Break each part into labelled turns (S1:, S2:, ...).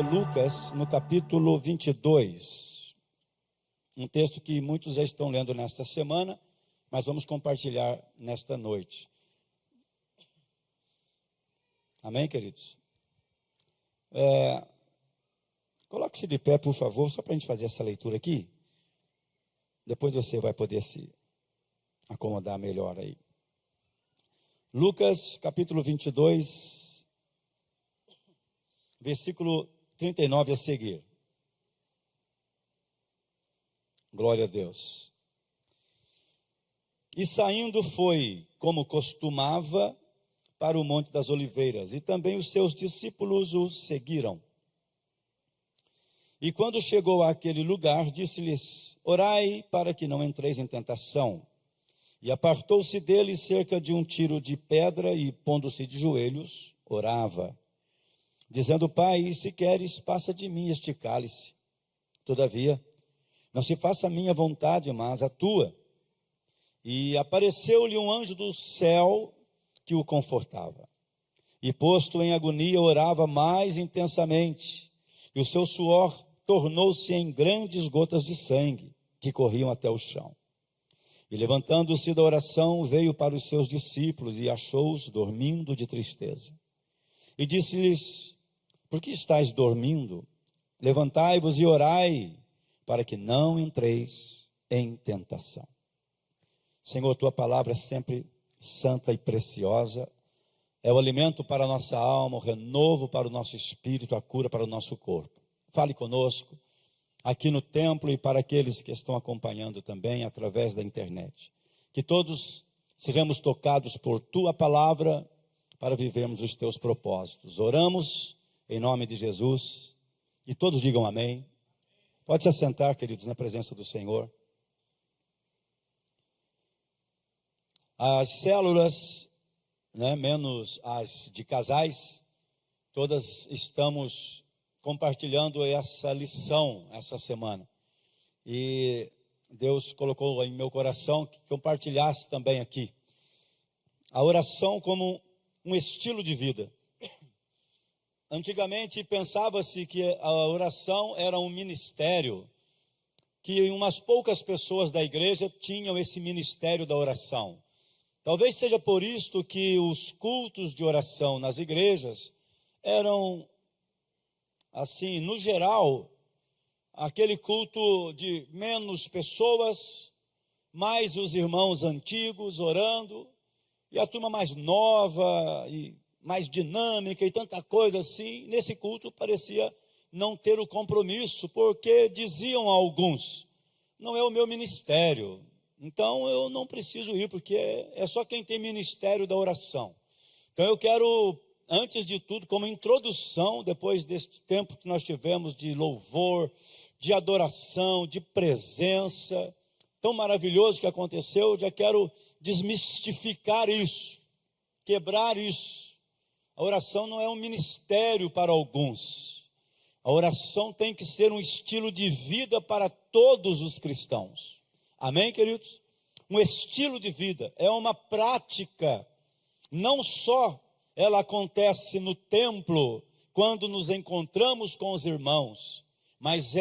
S1: de Lucas, no capítulo 22. Um texto que muitos já estão lendo nesta semana, mas vamos compartilhar nesta noite. Amém, queridos? Coloque-se de pé, por favor, só para a gente fazer essa leitura aqui. Depois você vai poder se acomodar melhor aí. Lucas, capítulo 22, versículo 39 a seguir. Glória a Deus. E saindo foi, como costumava, para o Monte das Oliveiras, e também os seus discípulos o seguiram. E quando chegou àquele lugar, disse-lhes: orai para que não entreis em tentação. E apartou-se dele cerca de um tiro de pedra, e pondo-se de joelhos, orava, dizendo: Pai, se queres, passa de mim este cálice. Todavia, não se faça a minha vontade, mas a tua. E apareceu-lhe um anjo do céu que o confortava. E posto em agonia, orava mais intensamente, e o seu suor tornou-se em grandes gotas de sangue, que corriam até o chão. E levantando-se da oração, veio para os seus discípulos, e achou-os dormindo de tristeza. E disse-lhes: por que estáis dormindo? Levantai-vos e orai, para que não entreis em tentação. Senhor, tua palavra é sempre santa e preciosa, é o alimento para a nossa alma, o renovo para o nosso espírito, a cura para o nosso corpo. Fale conosco, aqui no templo e para aqueles que estão acompanhando também através da internet. Que todos sejamos tocados por tua palavra para vivermos os teus propósitos. Oramos em nome de Jesus e todos digam amém. Pode se assentar, queridos, na presença do Senhor. As células, menos as de casais, todas estamos compartilhando essa lição essa semana. E Deus colocou em meu coração que compartilhasse também aqui. A oração como um estilo de vida. Antigamente pensava-se que a oração era um ministério, que umas poucas pessoas da igreja tinham esse ministério da oração. Talvez seja por isto que os cultos de oração nas igrejas eram, assim, no geral, aquele culto de menos pessoas, mais os irmãos antigos orando, e a turma mais nova e mais dinâmica e tanta coisa assim. Nesse culto parecia não ter o compromisso, porque diziam alguns: não é o meu ministério, então eu não preciso ir, porque é só quem tem ministério da oração. Então eu quero, antes de tudo, como introdução, depois deste tempo que nós tivemos de louvor, de adoração, de presença, tão maravilhoso que aconteceu, eu já quero desmistificar isso, quebrar isso. A oração não é um ministério para alguns. A oração tem que ser um estilo de vida para todos os cristãos. Amém, queridos? Um estilo de vida, é uma prática. Não só ela acontece no templo, quando nos encontramos com os irmãos, mas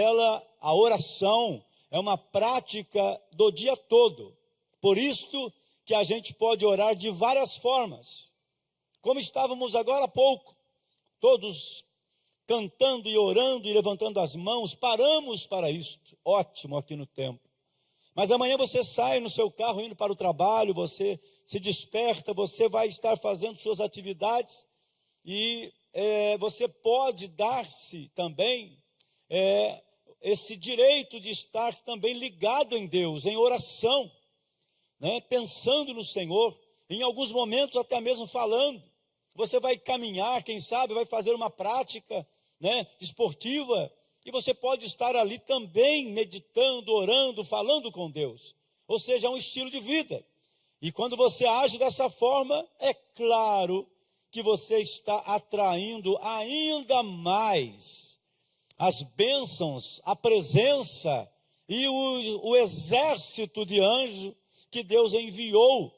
S1: a oração é uma prática do dia todo. Por isto que a gente pode orar de várias formas. Como estávamos agora há pouco, todos cantando e orando e levantando as mãos, paramos para isto, ótimo aqui no templo. Mas amanhã você sai no seu carro indo para o trabalho, você se desperta, você vai estar fazendo suas atividades e você pode dar-se também esse direito de estar também ligado em Deus, em oração, pensando no Senhor, em alguns momentos até mesmo falando. Você vai caminhar, quem sabe, vai fazer uma prática esportiva, e você pode estar ali também meditando, orando, falando com Deus. Ou seja, é um estilo de vida. E quando você age dessa forma, é claro que você está atraindo ainda mais as bênçãos, a presença e o exército de anjos que Deus enviou.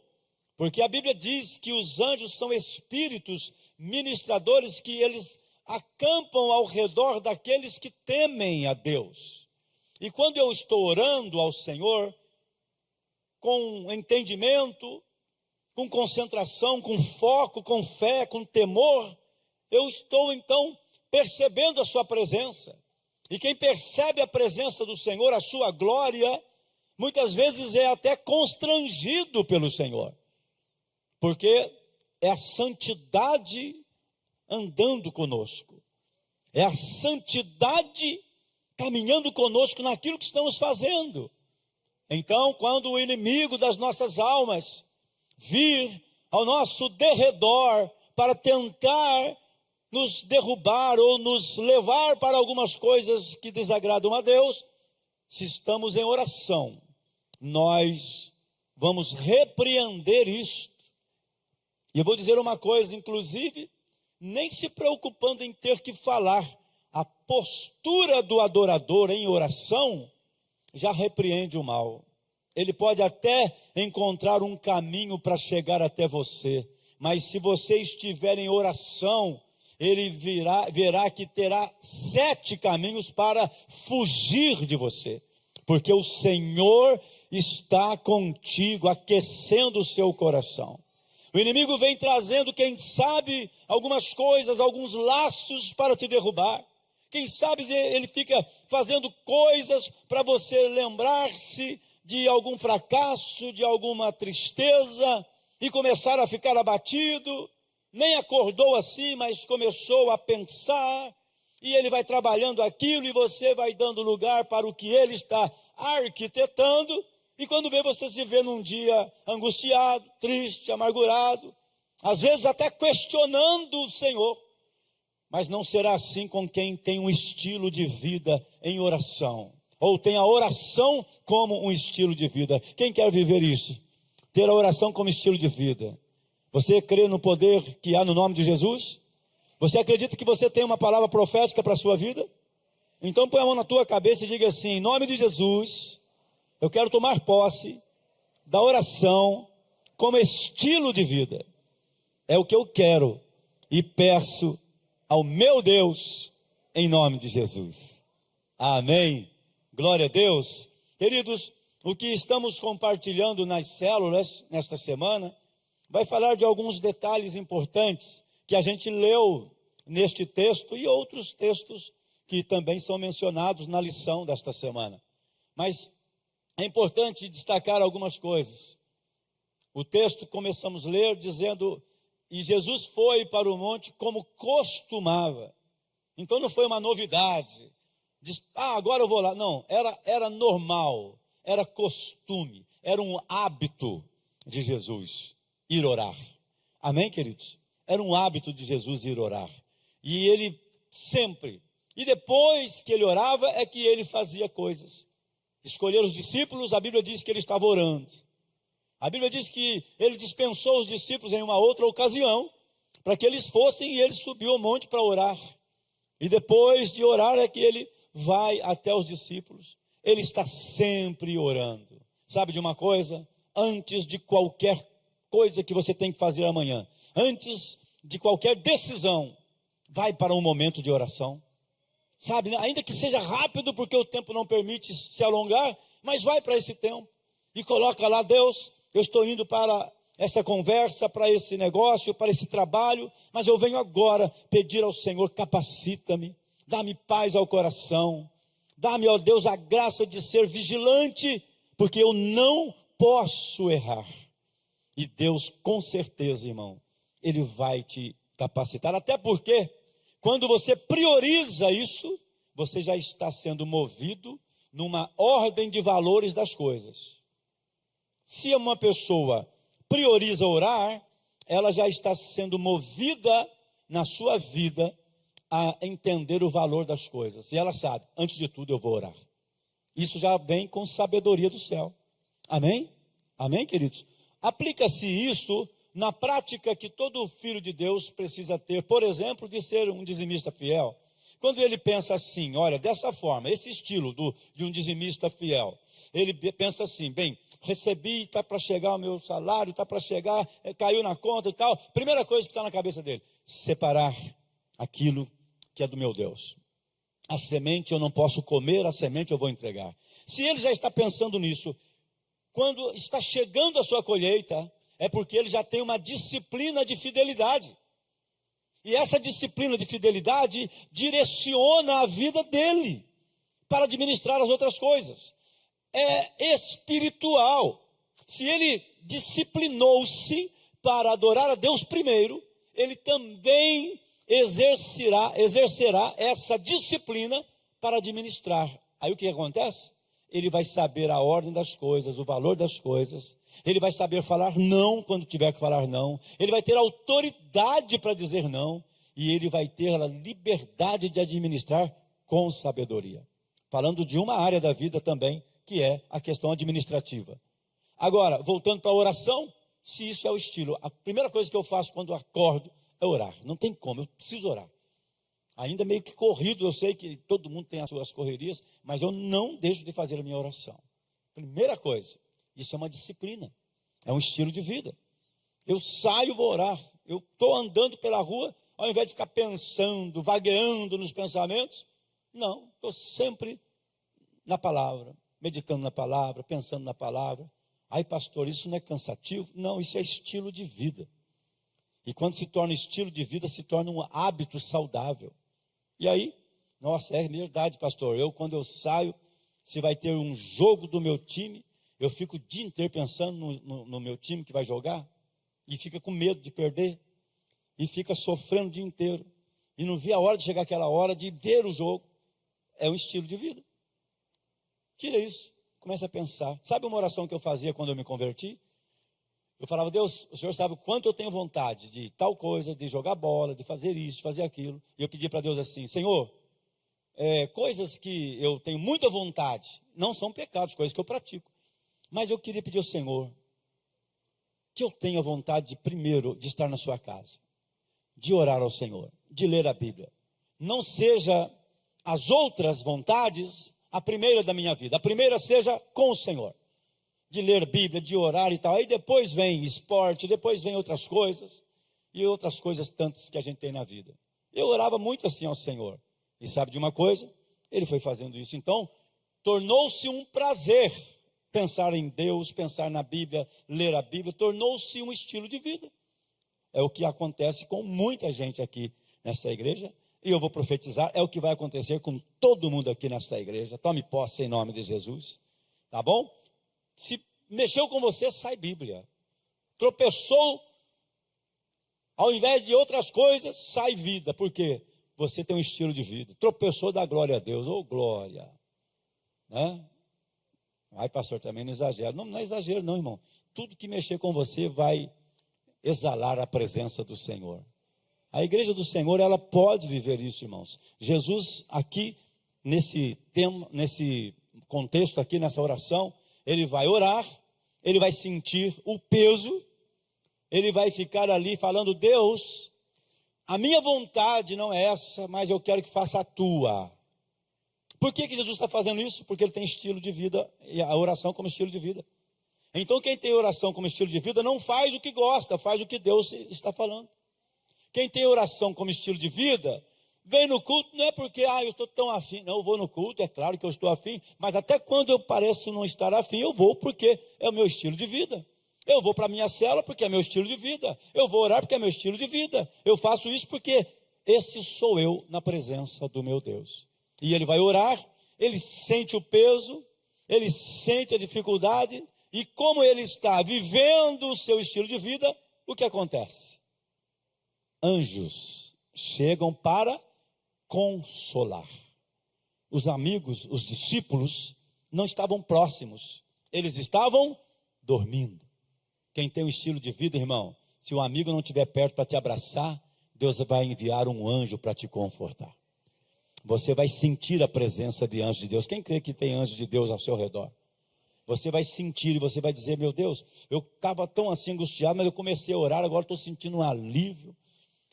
S1: Porque a Bíblia diz que os anjos são espíritos ministradores, que eles acampam ao redor daqueles que temem a Deus. E quando eu estou orando ao Senhor, com entendimento, com concentração, com foco, com fé, com temor, eu estou então percebendo a sua presença. E quem percebe a presença do Senhor, a sua glória, muitas vezes é até constrangido pelo Senhor, porque é a santidade andando conosco, é a santidade caminhando conosco naquilo que estamos fazendo. Então, quando o inimigo das nossas almas vir ao nosso derredor para tentar nos derrubar ou nos levar para algumas coisas que desagradam a Deus, se estamos em oração, nós vamos repreender isto. E eu vou dizer uma coisa, inclusive, nem se preocupando em ter que falar, a postura do adorador em oração já repreende o mal. Ele pode até encontrar um caminho para chegar até você, mas se você estiver em oração, ele verá que terá 7 caminhos para fugir de você, porque o Senhor está contigo, aquecendo o seu coração. O inimigo vem trazendo, quem sabe, algumas coisas, alguns laços para te derrubar. Quem sabe ele fica fazendo coisas para você lembrar-se de algum fracasso, de alguma tristeza, e começar a ficar abatido. Nem acordou assim, mas começou a pensar, e ele vai trabalhando aquilo, e você vai dando lugar para o que ele está arquitetando, e quando vê, você se vê num dia angustiado, triste, amargurado, às vezes até questionando o Senhor. Mas não será assim com quem tem um estilo de vida em oração, ou tem a oração como um estilo de vida. Quem quer viver isso? Ter a oração como estilo de vida. Você crê no poder que há no nome de Jesus? Você acredita que você tem uma palavra profética para a sua vida? Então põe a mão na tua cabeça e diga assim: em nome de Jesus, eu quero tomar posse da oração como estilo de vida. É o que eu quero e peço ao meu Deus, em nome de Jesus. Amém. Glória a Deus. Queridos, o que estamos compartilhando nas células nesta semana vai falar de alguns detalhes importantes que a gente leu neste texto e outros textos que também são mencionados na lição desta semana. Mas é importante destacar algumas coisas. O texto começamos a ler dizendo: e Jesus foi para o monte como costumava. Então não foi uma novidade. Diz, agora eu vou lá. Não, era normal, era costume, era um hábito de Jesus ir orar. Amém, queridos? Era um hábito de Jesus ir orar. E ele sempre, e depois que ele orava, é que ele fazia coisas. Escolher os discípulos, a Bíblia diz que ele estava orando. A Bíblia diz que ele dispensou os discípulos em uma outra ocasião, para que eles fossem, e ele subiu ao monte para orar. E depois de orar é que ele vai até os discípulos. Ele está sempre orando. Sabe de uma coisa? Antes de qualquer coisa que você tem que fazer amanhã, antes de qualquer decisão, vai para um momento de oração. Sabe, ainda que seja rápido, porque o tempo não permite se alongar, mas vai para esse tempo e coloca lá: Deus, eu estou indo para essa conversa, para esse negócio, para esse trabalho, mas eu venho agora pedir ao Senhor: capacita-me, dá-me paz ao coração, dá-me, ó Deus, a graça de ser vigilante, porque eu não posso errar. E Deus, com certeza, irmão, Ele vai te capacitar, até porque quando você prioriza isso, você já está sendo movido numa ordem de valores das coisas. Se uma pessoa prioriza orar, ela já está sendo movida na sua vida a entender o valor das coisas. E ela sabe: antes de tudo eu vou orar. Isso já vem com sabedoria do céu. Amém? Amém, queridos? Aplica-se isso na prática que todo filho de Deus precisa ter, por exemplo, de ser um dizimista fiel. Quando ele pensa assim, olha, dessa forma, esse estilo de um dizimista fiel, ele pensa assim: bem, recebi, está para chegar o meu salário, está para chegar, caiu na conta e tal. Primeira coisa que está na cabeça dele: separar aquilo que é do meu Deus. A semente eu não posso comer, a semente eu vou entregar. Se ele já está pensando nisso, quando está chegando a sua colheita, é porque ele já tem uma disciplina de fidelidade. E essa disciplina de fidelidade direciona a vida dele para administrar as outras coisas. É espiritual. Se ele disciplinou-se para adorar a Deus primeiro, ele também exercerá essa disciplina para administrar. Aí o que acontece? Ele vai saber a ordem das coisas, o valor das coisas. Ele vai saber falar não quando tiver que falar não. Ele vai ter autoridade para dizer não. E ele vai ter a liberdade de administrar com sabedoria. Falando de uma área da vida também, que é a questão administrativa. Agora, voltando para a oração, se isso é o estilo, a primeira coisa que eu faço quando acordo é orar. Não tem como, eu preciso orar. Ainda meio que corrido, eu sei que todo mundo tem as suas correrias, mas eu não deixo de fazer a minha oração. Primeira coisa, isso é uma disciplina, é um estilo de vida. Eu saio, vou orar. Eu estou andando pela rua, ao invés de ficar pensando, vagueando nos pensamentos, não, estou sempre na palavra, meditando na palavra, pensando na palavra. Ai, pastor, isso não é cansativo? Não, isso é estilo de vida. E quando se torna estilo de vida, se torna um hábito saudável. E aí, nossa, é verdade, pastor. Quando eu saio, se vai ter um jogo do meu time, eu fico o dia inteiro pensando no meu time que vai jogar, e fica com medo de perder, e fica sofrendo o dia inteiro, e não vê a hora de chegar aquela hora de ver o jogo. É um estilo de vida. Tira isso, começa a pensar. Sabe uma oração que eu fazia quando eu me converti? Eu falava, Deus, o Senhor sabe o quanto eu tenho vontade de tal coisa, de jogar bola, de fazer isso, de fazer aquilo. E eu pedi para Deus assim, Senhor, coisas que eu tenho muita vontade, não são pecados, coisas que eu pratico. Mas eu queria pedir ao Senhor que eu tenha vontade, primeiro, de estar na sua casa, de orar ao Senhor, de ler a Bíblia. Não seja as outras vontades a primeira da minha vida. A primeira seja com o Senhor. De ler Bíblia, de orar e tal. Aí depois vem esporte, depois vem outras coisas. E outras coisas tantas que a gente tem na vida. Eu orava muito assim ao Senhor. E sabe de uma coisa? Ele foi fazendo isso. Então, tornou-se um prazer pensar em Deus, pensar na Bíblia, ler a Bíblia. Tornou-se um estilo de vida. É o que acontece com muita gente aqui nessa igreja. E eu vou profetizar, é o que vai acontecer com todo mundo aqui nessa igreja. Tome posse em nome de Jesus. Tá bom? Se mexeu com você, sai Bíblia. Tropeçou, ao invés de outras coisas, sai vida. Por quê? Você tem um estilo de vida. Tropeçou, dá glória a Deus. Ô, glória. Né? Ai, pastor, também não exagero. Não é exagero não, irmão. Tudo que mexer com você vai exalar a presença do Senhor. A igreja do Senhor, ela pode viver isso, irmãos. Jesus, aqui, nesse tema, nesse contexto aqui, nessa oração, ele vai orar, ele vai sentir o peso, ele vai ficar ali falando, Deus, a minha vontade não é essa, mas eu quero que faça a tua. Por que Jesus está fazendo isso? Porque ele tem estilo de vida, e a oração como estilo de vida. Então quem tem oração como estilo de vida não faz o que gosta, faz o que Deus está falando. Quem tem oração como estilo de vida, vem no culto, não é porque, eu estou tão afim. Não, eu vou no culto, é claro que eu estou afim, mas até quando eu pareço não estar afim, eu vou porque é o meu estilo de vida. Eu vou para a minha célula porque é meu estilo de vida. Eu vou orar porque é meu estilo de vida. Eu faço isso porque esse sou eu na presença do meu Deus. E ele vai orar, ele sente o peso, ele sente a dificuldade, e como ele está vivendo o seu estilo de vida, o que acontece? Anjos chegam para consolar. Os amigos, os discípulos, não estavam próximos, eles estavam dormindo. Quem tem um estilo de vida, irmão, se o amigo não estiver perto para te abraçar, Deus vai enviar um anjo para te confortar. Você vai sentir a presença de anjos de Deus. Quem crê que tem anjos de Deus ao seu redor? Você vai sentir e você vai dizer, meu Deus, eu estava tão assim angustiado, mas eu comecei a orar, agora estou sentindo um alívio.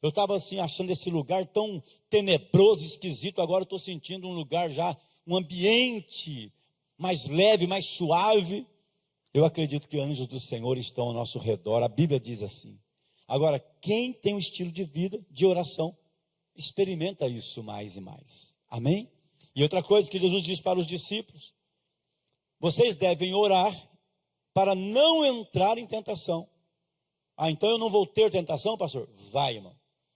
S1: Eu estava assim achando esse lugar tão tenebroso, esquisito, agora estou sentindo um lugar já, um ambiente mais leve, mais suave. Eu acredito que anjos do Senhor estão ao nosso redor, a Bíblia diz assim. Agora, quem tem um estilo de vida, de oração, experimenta isso mais e mais. Amém? E outra coisa que Jesus diz para os discípulos: vocês devem orar para não entrar em tentação. Ah, então eu não vou ter tentação, pastor? Vai, irmão.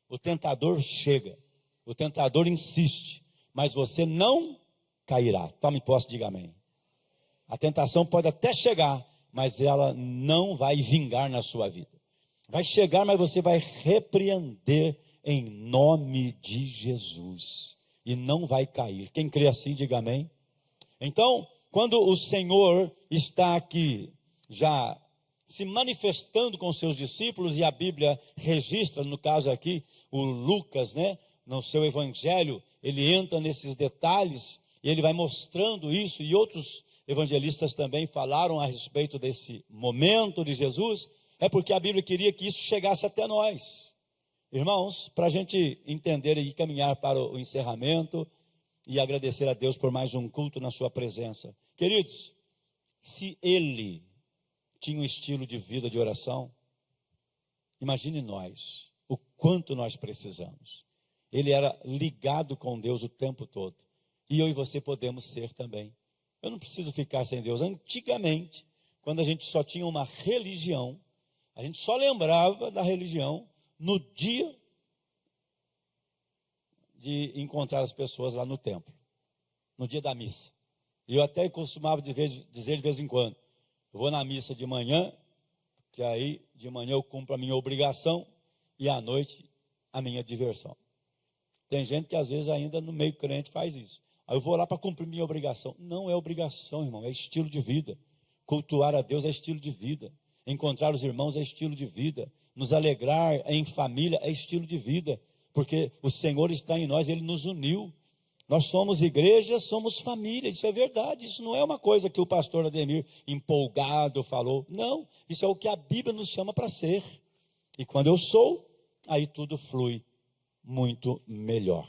S1: O tentador chega, o tentador insiste, mas você não cairá. Tome posse, diga amém. A tentação pode até chegar, mas ela não vai vingar na sua vida. Vai chegar, mas você vai repreender em nome de Jesus. E não vai cair. Quem crê assim, diga amém. Então, quando o Senhor está aqui, já se manifestando com seus discípulos, e a Bíblia registra, no caso aqui, o Lucas, né, no seu evangelho, ele entra nesses detalhes, e ele vai mostrando isso, e outros evangelistas também falaram a respeito desse momento de Jesus, é porque a Bíblia queria que isso chegasse até nós. Irmãos, para a gente entender e caminhar para o encerramento, e agradecer a Deus por mais um culto na sua presença. Queridos, se ele tinha um estilo de vida de oração, imagine nós, o quanto nós precisamos. Ele era ligado com Deus o tempo todo. E eu e você podemos ser também. Eu não preciso ficar sem Deus. Antigamente, quando a gente só tinha uma religião, a gente só lembrava da religião no dia de encontrar as pessoas lá no templo, no dia da missa. E eu até costumava dizer de vez em quando: eu vou na missa de manhã, que aí de manhã eu cumpro a minha obrigação e à noite a minha diversão. Tem gente que às vezes ainda no meio crente faz isso. Aí eu vou lá para cumprir minha obrigação. Não é obrigação, irmão, é estilo de vida. Cultuar a Deus é estilo de vida. Encontrar os irmãos é estilo de vida. Nos alegrar em família é estilo de vida. Porque o Senhor está em nós, Ele nos uniu. Nós somos igreja, somos família, isso é verdade. Isso não é uma coisa que o pastor Ademir empolgado falou. Não, isso é o que a Bíblia nos chama para ser. E quando eu sou, aí tudo flui muito melhor.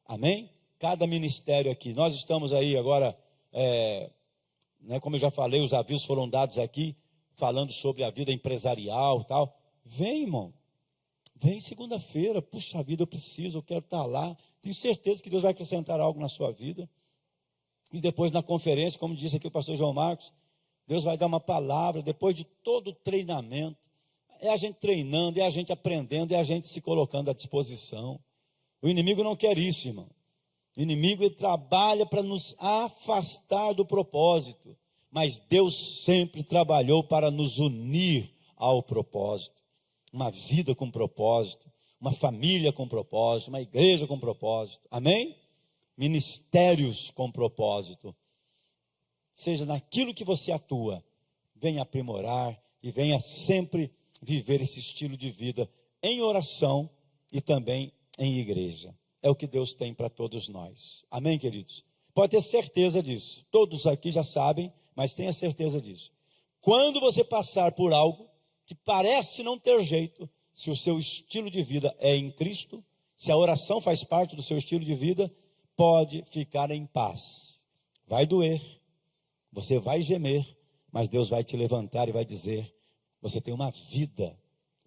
S1: Amém? Cada ministério aqui, nós estamos aí agora, como eu já falei, os avisos foram dados aqui, falando sobre a vida empresarial e tal. Vem, irmão. Vem segunda-feira, puxa vida, eu quero estar lá. Tenho certeza que Deus vai acrescentar algo na sua vida. E depois na conferência, como disse aqui o pastor João Marcos, Deus vai dar uma palavra, depois de todo o treinamento. É a gente treinando, é a gente aprendendo, é a gente se colocando à disposição. O inimigo não quer isso, irmão. O inimigo, ele trabalha para nos afastar do propósito. Mas Deus sempre trabalhou para nos unir ao propósito. Uma vida com propósito, uma família com propósito, uma igreja com propósito, amém? Ministérios com propósito. Seja naquilo que você atua, venha aprimorar e venha sempre viver esse estilo de vida em oração e também em igreja. É o que Deus tem para todos nós, amém, queridos? Pode ter certeza disso, todos aqui já sabem, mas tenha certeza disso. Quando você passar por algo que parece não ter jeito, se o seu estilo de vida é em Cristo, se a oração faz parte do seu estilo de vida, pode ficar em paz. Vai doer, você vai gemer, mas Deus vai te levantar e vai dizer: você tem uma vida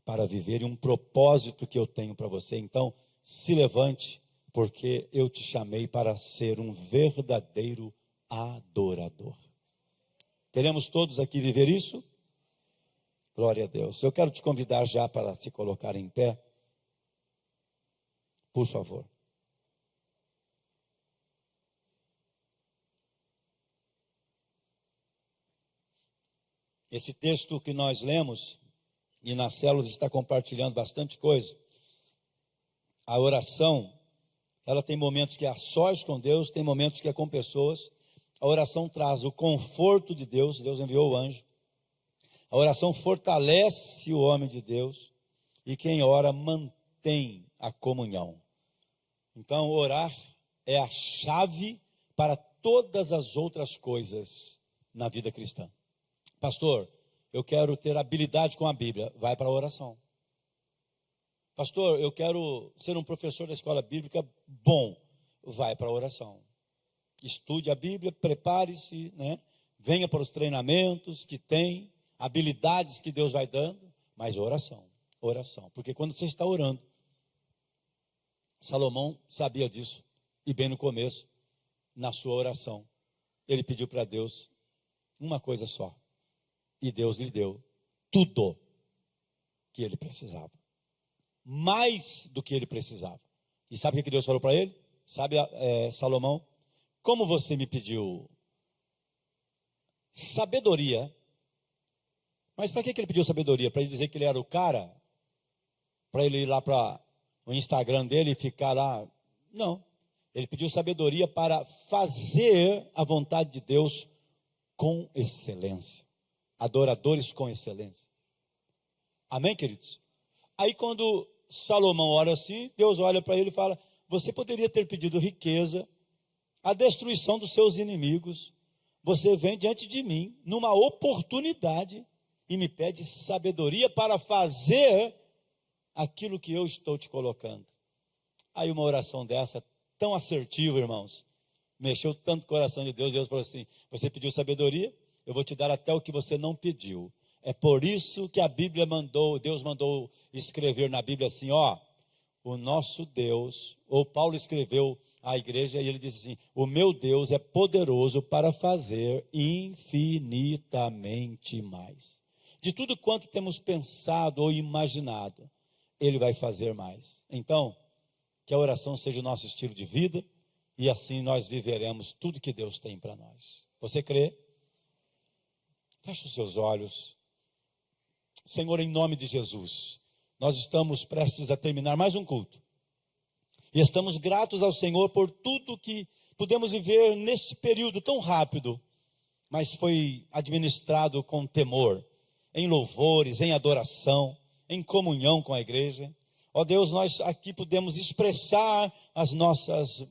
S1: para viver e um propósito que eu tenho para você. Então, se levante, porque eu te chamei para ser um verdadeiro adorador. Queremos todos aqui viver isso? Glória a Deus. Eu quero te convidar já para se colocar em pé. Por favor. Esse texto que nós lemos, e nas células está compartilhando bastante coisa. A oração, ela tem momentos que é a sós com Deus, tem momentos que é com pessoas. A oração traz o conforto de Deus, Deus enviou o anjo. A oração fortalece o homem de Deus, e quem ora mantém a comunhão. Então, orar é a chave para todas as outras coisas na vida cristã. Pastor, eu quero ter habilidade com a Bíblia, vai para a oração. Pastor, eu quero ser um professor da escola bíblica bom, vai para a oração. Estude a Bíblia, prepare-se, venha para os treinamentos que tem, habilidades que Deus vai dando, mas oração, porque quando você está orando, Salomão sabia disso, e bem no começo, na sua oração, ele pediu para Deus uma coisa só, e Deus lhe deu tudo que ele precisava, mais do que ele precisava. E sabe o que Deus falou para ele? Sabe, Salomão, como você me pediu sabedoria, mas para que ele pediu sabedoria? Para ele dizer que ele era o cara? Para ele ir lá para o Instagram dele e ficar lá? Não, ele pediu sabedoria para fazer a vontade de Deus com excelência, adoradores com excelência. Amém, queridos? Aí quando Salomão ora assim, Deus olha para ele e fala: você poderia ter pedido riqueza, a destruição dos seus inimigos, você vem diante de mim, numa oportunidade, e me pede sabedoria para fazer aquilo que eu estou te colocando. Aí uma oração dessa, tão assertiva, irmãos, mexeu tanto o coração de Deus. Deus falou assim: você pediu sabedoria, eu vou te dar até o que você não pediu. É por isso que a Bíblia Deus mandou escrever na Bíblia assim, o nosso Deus, ou Paulo escreveu à igreja e ele disse assim: o meu Deus é poderoso para fazer infinitamente mais. De tudo quanto temos pensado ou imaginado, Ele vai fazer mais. Então, que a oração seja o nosso estilo de vida, e assim nós viveremos tudo que Deus tem para nós. Você crê? Feche os seus olhos. Senhor, em nome de Jesus, nós estamos prestes a terminar mais um culto. E estamos gratos ao Senhor por tudo que pudemos viver neste período tão rápido, mas foi administrado com temor, em louvores, em adoração, em comunhão com a igreja. Ó Deus, nós aqui podemos expressar as nossas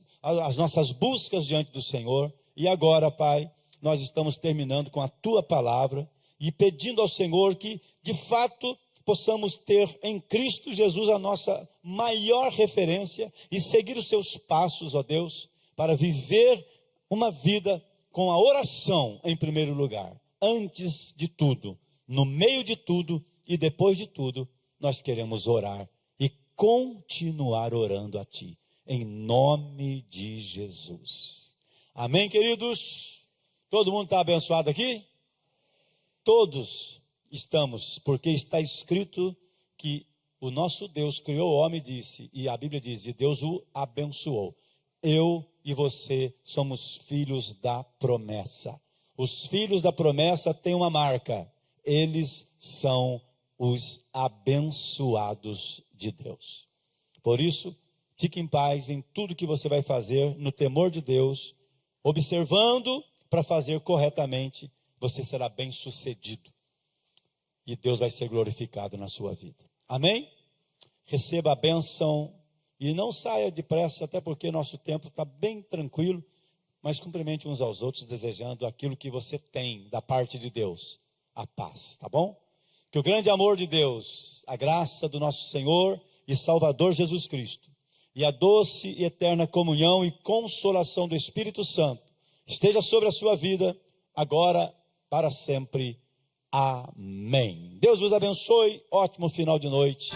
S1: buscas diante do Senhor. E agora, Pai, nós estamos terminando com a Tua palavra e pedindo ao Senhor que, de fato, possamos ter em Cristo Jesus a nossa maior referência e seguir os Seus passos, ó Deus, para viver uma vida com a oração em primeiro lugar. Antes de tudo, no meio de tudo e depois de tudo, nós queremos orar e continuar orando a Ti, em nome de Jesus. Amém, queridos? Todo mundo está abençoado aqui? Todos estamos, porque está escrito que o nosso Deus criou o homem, disse, e a Bíblia diz, e Deus o abençoou. Eu e você somos filhos da promessa. Os filhos da promessa têm uma marca: eles são os abençoados de Deus. Por isso, fique em paz em tudo que você vai fazer, no temor de Deus, observando para fazer corretamente, você será bem sucedido. E Deus vai ser glorificado na sua vida. Amém? Receba a bênção e não saia depressa, até porque nosso tempo está bem tranquilo, mas cumprimente uns aos outros, desejando aquilo que você tem da parte de Deus, a paz, tá bom? Que o grande amor de Deus, a graça do nosso Senhor e Salvador Jesus Cristo, e a doce e eterna comunhão e consolação do Espírito Santo, esteja sobre a sua vida, agora, para sempre. Amém. Deus vos abençoe, ótimo final de noite.